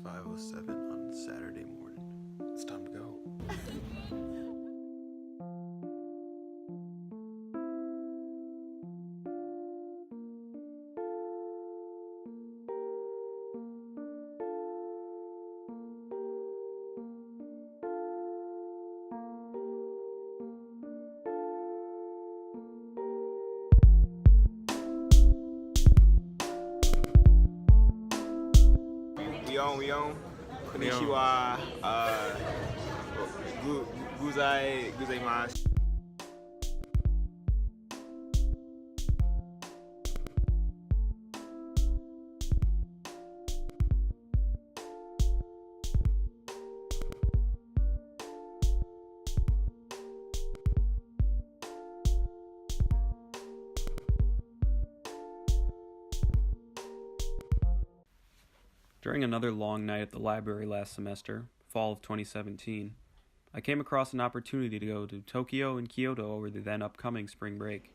5:07 on Saturday morning. It's time to go. We on. Konnichiwa. Gozaimasu. During another long night at the library last semester, fall of 2017, I came across an opportunity to go to Tokyo and Kyoto over the then upcoming spring break.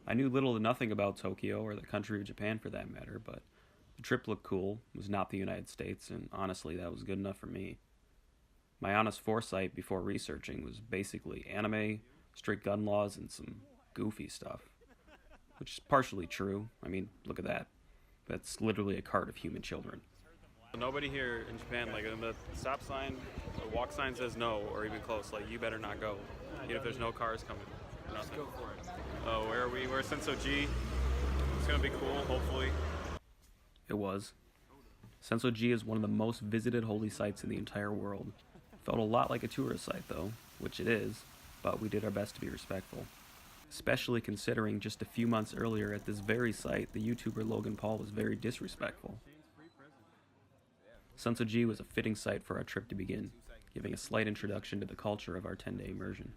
I knew little to nothing about Tokyo, or the country of Japan for that matter, but the trip looked cool, it was not the United States, and honestly that was good enough for me. My honest foresight before researching was basically anime, strict gun laws, and some goofy stuff. Which is partially true. I mean, look at that. That's literally a cart of human children. Nobody here in Japan, like, the stop sign, the walk sign says no, or even close, like, you better not go, even if there's no cars coming. Let's go for it. Oh, where are we? We're at Sensoji. It's gonna be cool, hopefully. It was. Sensoji is one of the most visited holy sites in the entire world. Felt a lot like a tourist site, though, which it is, but we did our best to be respectful. Especially considering just a few months earlier at this very site, the YouTuber Logan Paul was very disrespectful. Sensoji was a fitting site for our trip to begin, giving a slight introduction to the culture of our 10-day immersion.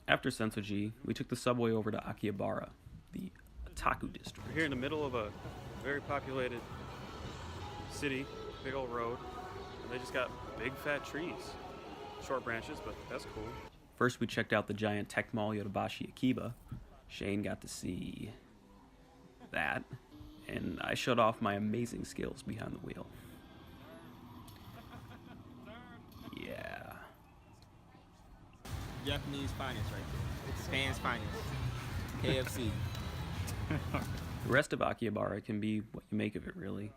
After Sensoji, we took the subway over to Akihabara, the otaku district. We're here in the middle of a very populated city, big old road, and they just got big fat trees. Short branches, but that's cool. First we checked out the giant tech mall Yodobashi Akiba. Shane got to see that, and I showed off my amazing skills behind the wheel. Yeah. Japanese finest right there. Japan's finest. KFC. The rest of Akihabara can be what you make of it, really.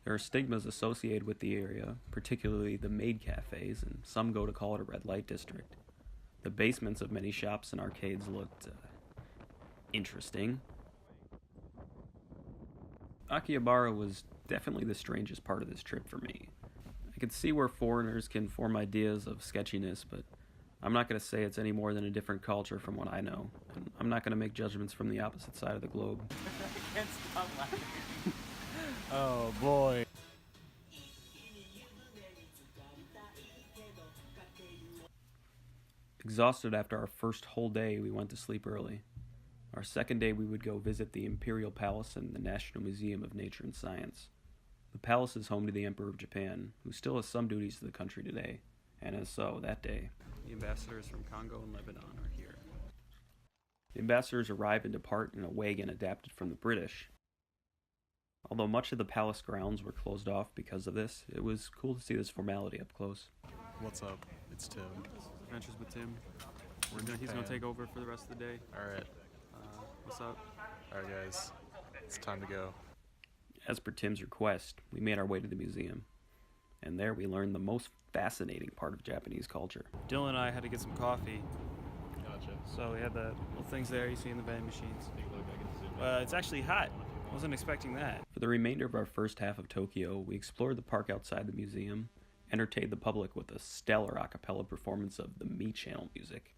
There are stigmas associated with the area, particularly the maid cafes, and some go to call it a red light district. The basements of many shops and arcades looked interesting. Akihabara was definitely the strangest part of this trip for me. I could see where foreigners can form ideas of sketchiness, but I'm not going to say it's any more than a different culture from what I know, and I'm not going to make judgments from the opposite side of the globe. I can't stop laughing. Oh boy. Exhausted after our first whole day, we went to sleep early. Our second day, we would go visit the Imperial Palace and the National Museum of Nature and Science. The palace is home to the Emperor of Japan, who still has some duties to the country today, and as so, that day, the ambassadors from Congo and Lebanon are here. The ambassadors arrive and depart in a wagon adapted from the British. Although much of the palace grounds were closed off because of this, it was cool to see this formality up close. What's up? It's Tim. Adventures with Tim. He's going to take over for the rest of the day. Alright. What's up? Alright guys. It's time to go. As per Tim's request, we made our way to the museum. And there we learned the most fascinating part of Japanese culture. Dylan and I had to get some coffee. Gotcha. So we had the little things there you see in the vending machines. It's actually hot. Wasn't expecting that. For the remainder of our first half of Tokyo, we explored the park outside the museum, entertained the public with a stellar a cappella performance of the Me Channel music,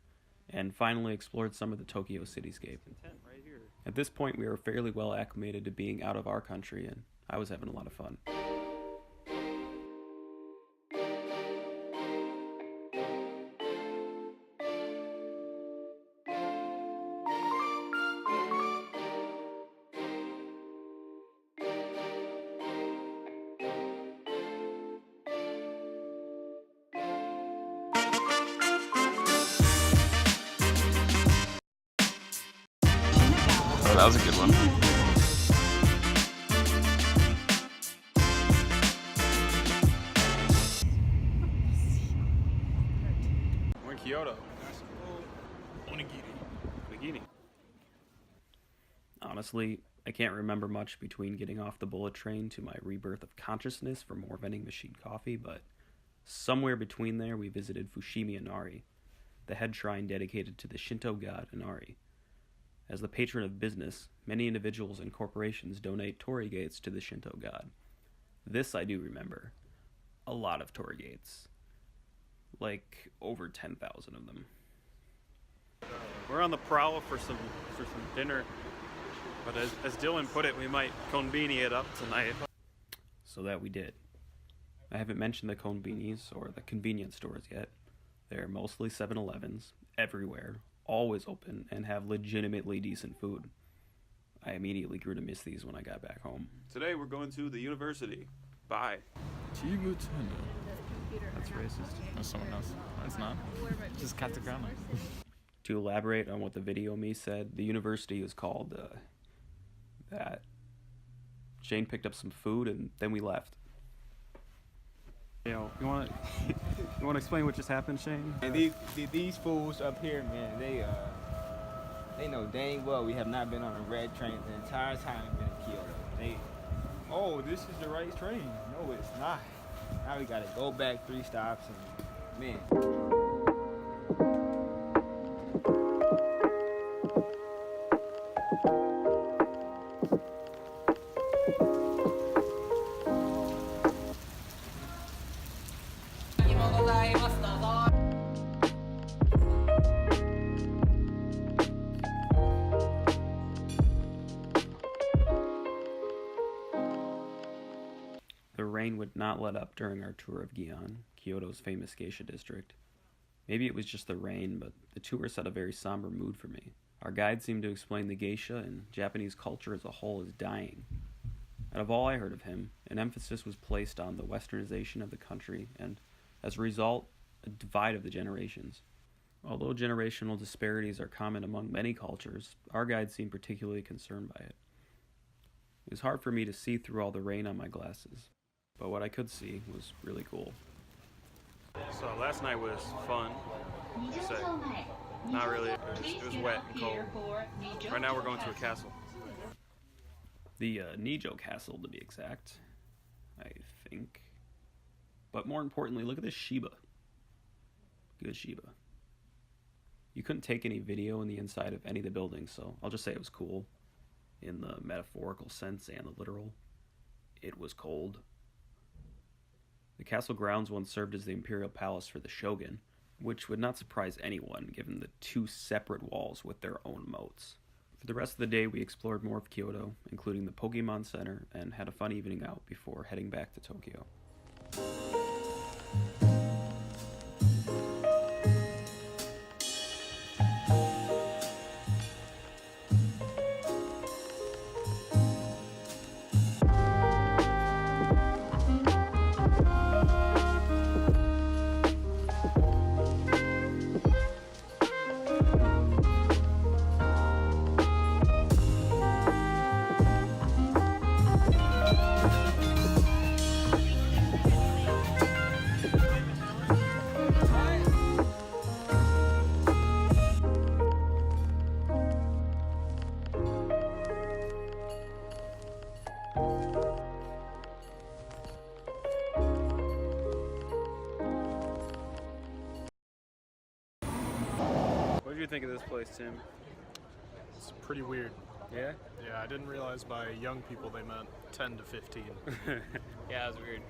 and finally explored some of the Tokyo cityscape. At this point, we were fairly well acclimated to being out of our country, and I was having a lot of fun. Oh, that was a good one. Onigiri. Honestly, I can't remember much between getting off the bullet train to my rebirth of consciousness for more vending machine coffee, but somewhere between there we visited Fushimi Inari, the head shrine dedicated to the Shinto god Inari. As the patron of business, many individuals and corporations donate torii gates to the Shinto god. This I do remember. A lot of torii gates. Like over 10,000 of them. We're on the prowl for some dinner, but as Dylan put it, we might konbini it up tonight. So that we did. I haven't mentioned the konbinis or the convenience stores yet. They're mostly 7-Elevens, everywhere, always open, and have legitimately decent food. I immediately grew to miss these when I got back home. Today we're going to the university. Bye. That's racist. That's someone else. That's not. Just katakana. To elaborate on what the video me said, the university is called that. Shane picked up some food and then we left. Yo, you want to explain what just happened, Shane? And these fools up here, man, they know dang well we have not been on a red train the entire time we've been in Kyoto. Oh, this is the right train. No, it's not. Now we gotta go back 3 stops and man. The rain would not let up during our tour of Gion, Kyoto's famous geisha district. Maybe it was just the rain, but the tour set a very somber mood for me. Our guide seemed to explain the geisha and Japanese culture as a whole is dying. Out of all I heard of him, an emphasis was placed on the westernization of the country and, as a result, a divide of the generations. Although generational disparities are common among many cultures, our guide seemed particularly concerned by it. It was hard for me to see through all the rain on my glasses, but what I could see was really cool. So last night was fun. So, not really. It was wet and cold. Right now we're going to a castle. The Nijo Castle, to be exact, I think. But more importantly, look at this Shiba. Good Shiba. You couldn't take any video in the inside of any of the buildings, so I'll just say it was cool. In the metaphorical sense and the literal. It was cold. The castle grounds once served as the imperial palace for the shogun, which would not surprise anyone given the 2 separate walls with their own moats. For the rest of the day, we explored more of Kyoto, including the Pokemon Center, and had a fun evening out before heading back to Tokyo. What did you think of this place, Tim? It's pretty weird. Yeah? Yeah, I didn't realize by young people they meant 10 to 15. Yeah, it was weird.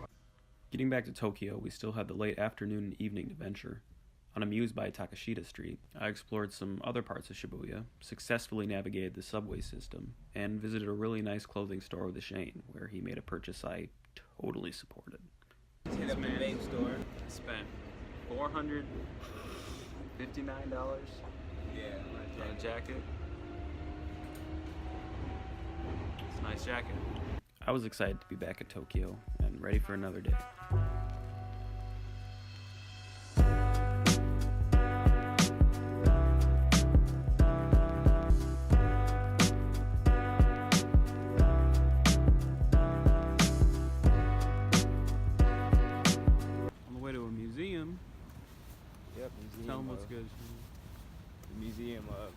Getting back to Tokyo, we still had the late afternoon and evening to venture. Unamused by Takashita Street, I explored some other parts of Shibuya, successfully navigated the subway system, and visited a really nice clothing store with Shane, where he made a purchase I totally supported. Hit up the vape store. Spent $459 Yeah, on a jacket. It's a nice jacket. I was excited to be back at Tokyo and ready for another day. On the way to a museum. Yep, museum. Tell them what's good. the museum of.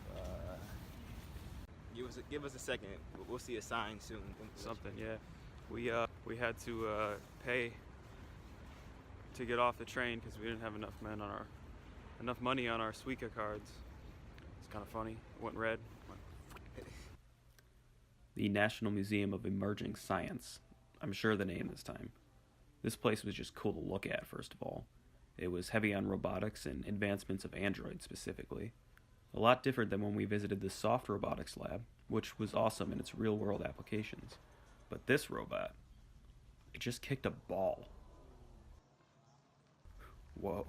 Give us a second. We'll see a sign soon. Something, yeah. We had to pay to get off the train because we didn't have enough money on our Suica cards. It's kind of funny. It went red. The National Museum of Emerging Science. I'm sure the name this time. This place was just cool to look at, first of all. It was heavy on robotics and advancements of Android specifically. A lot different than when we visited the soft robotics lab, which was awesome in its real-world applications. But this robot, it just kicked a ball. Whoa.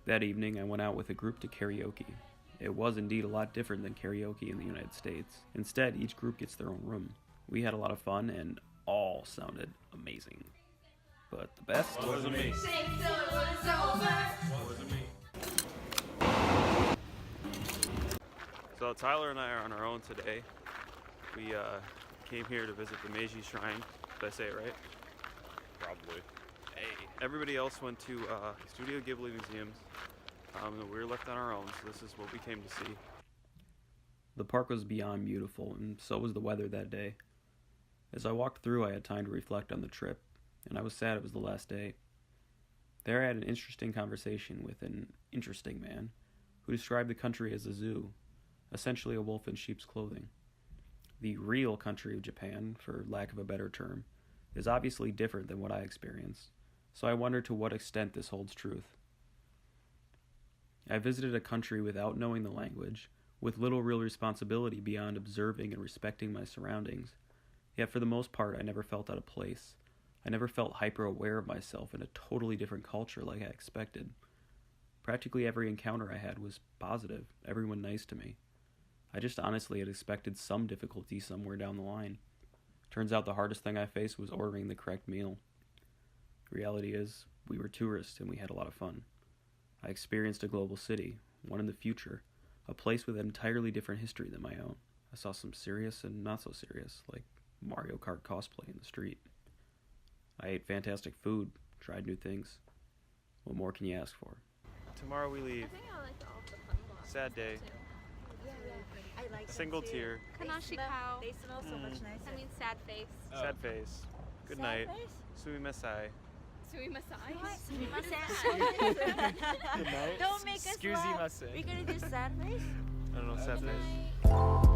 That evening, I went out with a group to karaoke. It was indeed a lot different than karaoke in the United States. Instead, each group gets their own room. We had a lot of fun, and all sounded amazing. But the best Wasn't me. So Tyler and I are on our own today. We came here to visit the Meiji Shrine. Did I say it right? Probably. Hey. Everybody else went to Studio Ghibli museums. And we were left on our own, so this is what we came to see. The park was beyond beautiful, and so was the weather that day. As I walked through, I had time to reflect on the trip, and I was sad it was the last day. There I had an interesting conversation with an interesting man who described the country as a zoo, essentially a wolf in sheep's clothing. The real country of Japan, for lack of a better term, is obviously different than what I experienced, so I wonder to what extent this holds truth. I visited a country without knowing the language, with little real responsibility beyond observing and respecting my surroundings, yet for the most part I never felt out of place. I never felt hyper-aware of myself in a totally different culture like I expected. Practically every encounter I had was positive, everyone nice to me. I just honestly had expected some difficulty somewhere down the line. Turns out the hardest thing I faced was ordering the correct meal. The reality is, we were tourists and we had a lot of fun. I experienced a global city, one in the future, a place with an entirely different history than my own. I saw some serious and not so serious, like Mario Kart cosplay in the street. I ate fantastic food, tried new things. What more can you ask for? Tomorrow we leave. I think I like all the fun blocks. Sad day. Yeah, I like Single them too. tear. Kanashi cow. They smell so much nicer. I mean, sad face. Sad face. Good Sad night. face? Sumimasen. Sui Masai. Don't make us laugh. We're gonna do sad face. I don't know, sad Good face. night.